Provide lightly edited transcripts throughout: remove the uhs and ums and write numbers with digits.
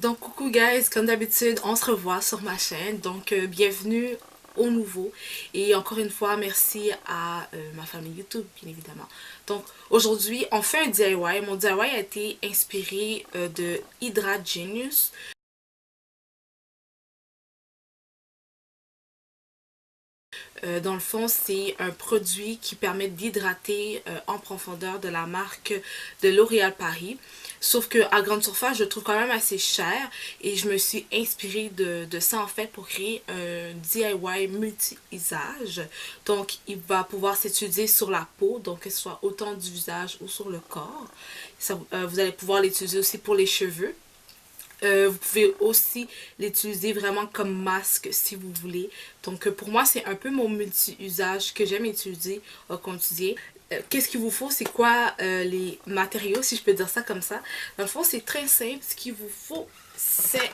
Donc coucou guys, comme d'habitude on se revoit sur ma chaîne, donc bienvenue au nouveau et encore une fois merci à ma famille YouTube bien évidemment. Donc aujourd'hui on fait un DIY, mon DIY a été inspiré de Hydra Genius. Dans le fond, c'est un produit qui permet d'hydrater en profondeur de la marque de L'Oréal Paris. Sauf que à grande surface, je le trouve quand même assez cher et je me suis inspirée de ça en fait pour créer un DIY multi-usage. Donc, il va pouvoir s'utiliser sur la peau, donc que ce soit autant du visage ou sur le corps. Ça, vous allez pouvoir l'utiliser aussi pour les cheveux. Vous pouvez aussi l'utiliser vraiment comme masque si vous voulez. Donc pour moi, c'est un peu mon multi-usage que j'aime utiliser au quotidien. Qu'est-ce qu'il vous faut? C'est quoi les matériaux, si je peux dire ça comme ça? Dans le fond, c'est très simple. Ce qu'il vous faut, c'est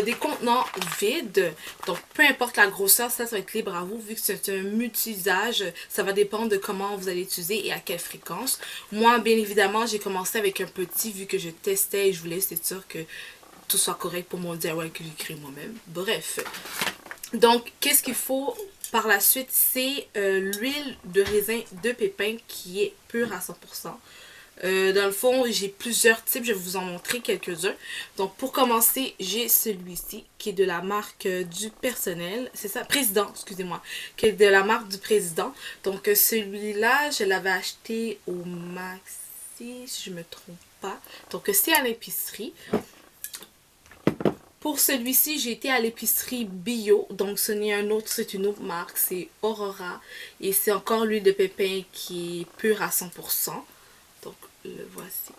des contenants vides. Donc peu importe la grosseur, ça va être libre à vous. Vu que c'est un multi-usage, ça va dépendre de comment vous allez utiliser et à quelle fréquence. Moi, bien évidemment, j'ai commencé avec un petit vu que je testais et je voulais être sûre que tout soit correct pour mon DIY que j'ai créé moi-même. Bref. Donc, qu'est-ce qu'il faut par la suite? C'est l'huile de raisin de pépin qui est pure à 100%. Dans le fond, j'ai plusieurs types. Je vais vous en montrer quelques-uns. Donc, pour commencer, j'ai celui-ci qui est de la marque du personnel. C'est ça, Président, excusez-moi. Qui est de la marque du Président. Donc, celui-là, je l'avais acheté au Maxi, si je me trompe pas. Donc, c'est à l'épicerie. Pour celui-ci, j'ai été à l'épicerie bio, donc ce n'est un autre, c'est une autre marque, c'est Aurora. Et c'est encore l'huile de pépin qui est pure à 100%. Donc le voici.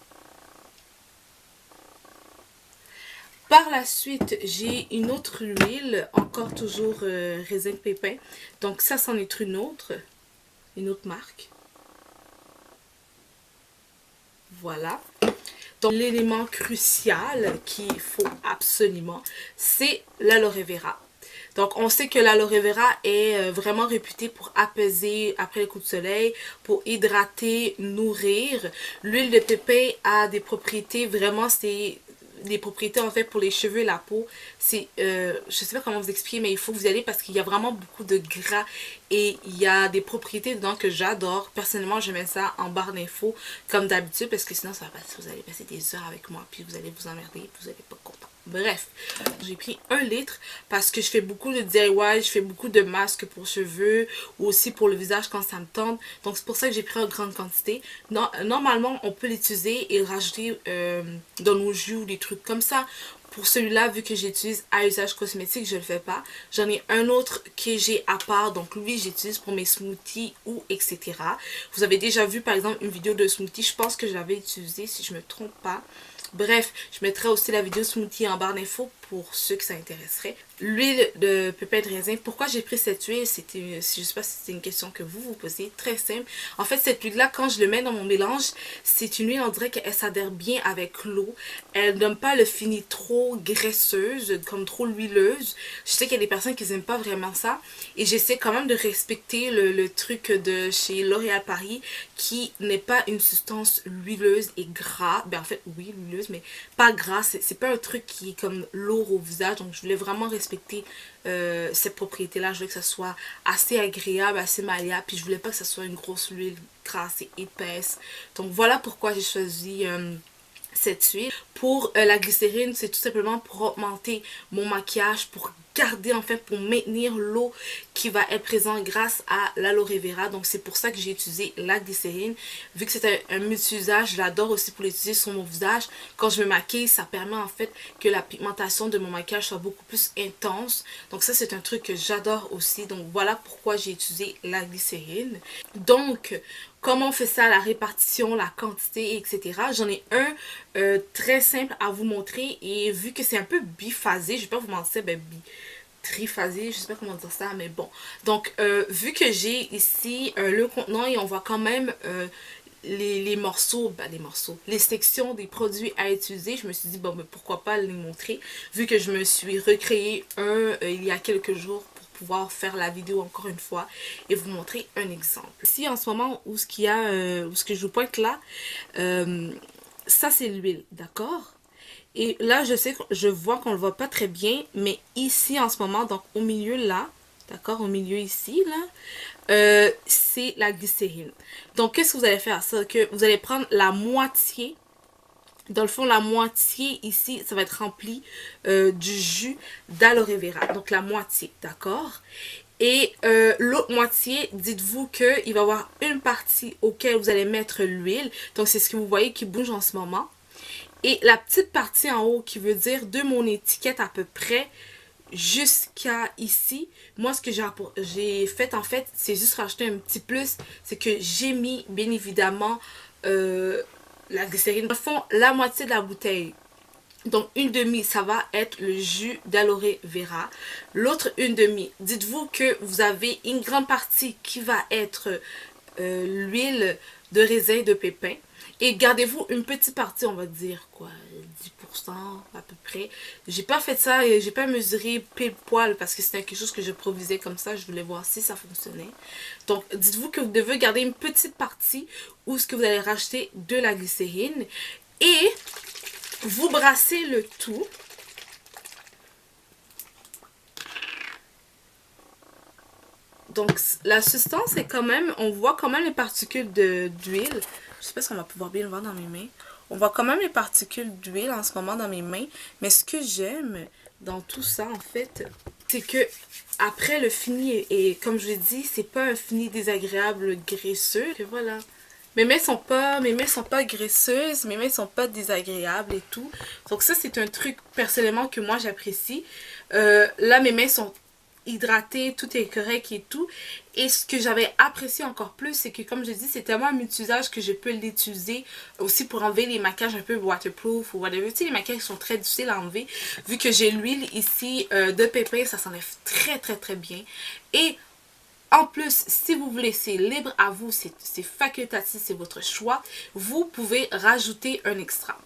Par la suite, j'ai une autre huile, encore toujours raisin de pépin. Donc ça, c'en est une autre marque. Voilà. Donc l'élément crucial qu'il faut absolument, c'est l'aloe vera. Donc on sait que l'aloe vera est vraiment réputé pour apaiser après les coups de soleil, pour hydrater, nourrir. L'huile de pépin a des propriétés, vraiment c'est des propriétés en fait pour les cheveux et la peau. C'est, je sais pas comment vous expliquer, mais il faut que vous y allez parce qu'il y a vraiment beaucoup de gras et il y a des propriétés dedans que j'adore. Personnellement, je mets ça en barre d'infos comme d'habitude parce que sinon ça va passer, vous allez passer des heures avec moi puis vous allez vous emmerder et vous n'allez pas content. Bref, j'ai pris 1 litre parce que je fais beaucoup de DIY, je fais beaucoup de masques pour cheveux ou aussi pour le visage quand ça me tente. Donc c'est pour ça que j'ai pris en grande quantité. Non, normalement, on peut l'utiliser et le rajouter dans nos jus ou des trucs comme ça. Pour celui-là, vu que j'utilise à usage cosmétique, je ne le fais pas. J'en ai un autre que j'ai à part, donc lui j'utilise pour mes smoothies ou etc. Vous avez déjà vu par exemple une vidéo de smoothie, je pense que je l'avais utilisé si je me trompe pas. Bref, je mettrai aussi la vidéo smoothie en barre d'infos pour ceux que ça intéresserait. L'huile de pépin de raisin, pourquoi j'ai pris cette huile? C'était, je sais pas si c'est une question que vous vous posez, très simple. En fait, cette huile-là, quand je le mets dans mon mélange, c'est une huile, on dirait qu'elle s'adhère bien avec l'eau. Elle donne pas le fini trop graisseuse, comme trop huileuse. Je sais qu'il y a des personnes qui n'aiment pas vraiment ça. Et j'essaie quand même de respecter le truc de chez L'Oréal Paris, qui n'est pas une substance huileuse et gras. Ben en fait, oui, huileuse, mais pas gras. C'est pas un truc qui est comme lourd au visage. Donc je voulais vraiment respecter cette propriété-là. Je voulais que ça soit assez agréable, assez malléable. Puis je voulais pas que ça soit une grosse huile grasse et épaisse. Donc voilà pourquoi j'ai choisi cette huile. Pour la glycérine, c'est tout simplement pour augmenter mon maquillage, pour garder en fait, pour maintenir l'eau qui va être présente grâce à l'aloe vera. Donc c'est pour ça que j'ai utilisé la glycérine. Vu que c'est un multi-usage, je l'adore aussi pour l'utiliser sur mon visage. Quand je me maquille, ça permet en fait que la pigmentation de mon maquillage soit beaucoup plus intense. Donc ça c'est un truc que j'adore aussi. Donc voilà pourquoi j'ai utilisé la glycérine. Donc comment on fait ça, la répartition, la quantité, etc. J'en ai un très simple à vous montrer et vu que c'est un peu biphasé, je vais pas vous mentir, ben triphasé, je sais pas comment dire ça, mais bon. Donc vu que j'ai ici le contenant et on voit quand même les morceaux, les sections des produits à utiliser, je me suis dit bon mais pourquoi pas les montrer vu que je me suis recréé un il y a quelques jours pour pouvoir faire la vidéo encore une fois et vous montrer un exemple. Ici en ce moment où ce qu'il y a, où ce que je vous pointe là, ça c'est l'huile, d'accord? Et là, je vois qu'on le voit pas très bien, mais ici en ce moment, donc au milieu là, d'accord, au milieu ici là, c'est la glycérine. Donc qu'est-ce que vous allez faire? C'est que vous allez prendre la moitié. Dans le fond, la moitié ici, ça va être rempli du jus d'aloe vera. Donc la moitié, d'accord? Et l'autre moitié, dites-vous qu'il va y avoir une partie auquel vous allez mettre l'huile. Donc c'est ce que vous voyez qui bouge en ce moment. Et la petite partie en haut qui veut dire de mon étiquette à peu près jusqu'à ici. Moi, ce que j'ai fait en fait, c'est juste rajouter un petit plus. C'est que j'ai mis bien évidemment la glycérine. Dans le fond, la moitié de la bouteille. Donc une demi, ça va être le jus d'aloe vera. L'autre une demi, dites-vous que vous avez une grande partie qui va être l'huile de raisin de pépin. Et gardez-vous une petite partie, on va dire quoi, 10% à peu près. J'ai pas fait ça et j'ai pas mesuré pile poil parce que c'était quelque chose que je provisais comme ça. Je voulais voir si ça fonctionnait. Donc dites-vous que vous devez garder une petite partie où ce que vous allez rajouter de la glycérine. Et vous brassez le tout. Donc la substance est quand même, on voit quand même les particules d'huile. Je sais pas si on va pouvoir bien le voir dans mes mains. On voit quand même les particules d'huile en ce moment dans mes mains. Mais ce que j'aime dans tout ça en fait, c'est que après le fini et comme je l'ai dit, c'est pas un fini désagréable graisseux. Et voilà. Mes mains sont pas graisseuses, mes mains sont pas désagréables et tout. Donc ça c'est un truc personnellement que moi j'apprécie. Là mes mains sont hydratées, tout est correct et tout. Et ce que j'avais apprécié encore plus, c'est que comme je dis, c'est tellement un multi-usage que je peux l'utiliser aussi pour enlever les maquillages un peu waterproof ou whatever. Tu sais, les maquillages sont très difficiles à enlever. Vu que j'ai l'huile ici de pépin, ça s'enlève très très très bien. Et en plus, si vous voulez, c'est libre à vous, c'est facultatif, c'est votre choix. Vous pouvez rajouter un extra.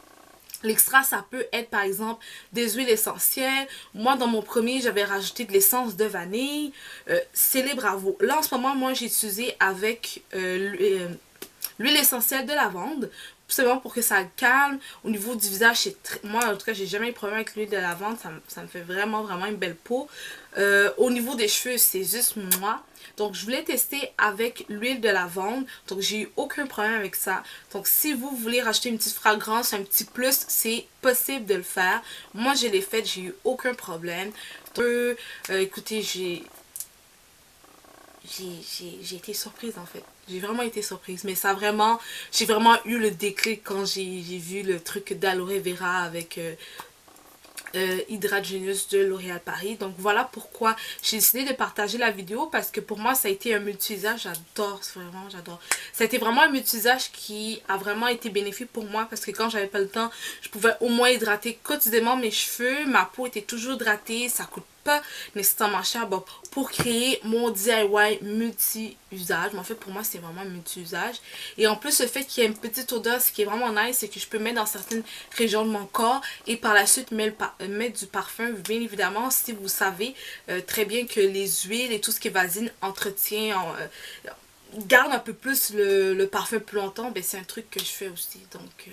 L'extra, ça peut être par exemple des huiles essentielles. Moi, dans mon premier, j'avais rajouté de l'essence de vanille. C'est libre à vous. Là, en ce moment, moi, j'ai utilisé avec l'huile essentielle de lavande. Tout simplement pour que ça calme. Au niveau du visage, moi, en tout cas, j'ai jamais eu de problème avec l'huile de lavande. Ça me fait vraiment, vraiment une belle peau. Au niveau des cheveux, c'est juste moi. Donc, je voulais tester avec l'huile de lavande. Donc, j'ai eu aucun problème avec ça. Donc, si vous voulez rajouter une petite fragrance, un petit plus, c'est possible de le faire. Moi, je l'ai fait, j'ai eu aucun problème. Donc, écoutez, j'ai été surprise en fait. J'ai vraiment été surprise. Mais ça vraiment, j'ai vraiment eu le déclic quand j'ai vu le truc d'aloe vera avec Hydrate Genius de L'Oréal Paris. Donc voilà pourquoi j'ai décidé de partager la vidéo, parce que pour moi ça a été un multi-usage. J'adore, vraiment j'adore. Ça a été vraiment un multi-usage qui a vraiment été bénéfique pour moi, parce que quand j'avais pas le temps, je pouvais au moins hydrater quotidiennement mes cheveux. Ma peau était toujours hydratée, ça coûte pas nécessairement cher. Bon, pour créer mon DIY multi-usage, mais en fait pour moi c'est vraiment multi-usage. Et en plus le fait qu'il y ait une petite odeur, ce qui est vraiment nice, c'est que je peux mettre dans certaines régions de mon corps et par la suite mettre du parfum. Bien évidemment, si vous savez très bien que les huiles et tout ce qui est vasine entretient garde un peu plus le parfum plus longtemps, ben c'est un truc que je fais aussi. Donc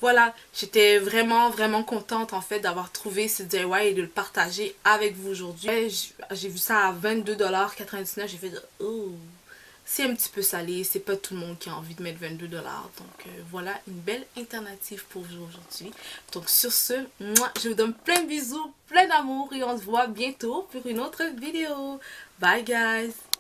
voilà, j'étais vraiment vraiment contente en fait d'avoir trouvé ce DIY et de le partager avec vous aujourd'hui. J'ai vu ça à 22,99 $. J'ai fait oh, c'est un petit peu salé, c'est pas tout le monde qui a envie de mettre 22 $. Donc voilà une belle alternative pour vous aujourd'hui. Donc sur ce, moi je vous donne plein de bisous, plein d'amour et on se voit bientôt pour une autre vidéo. Bye guys!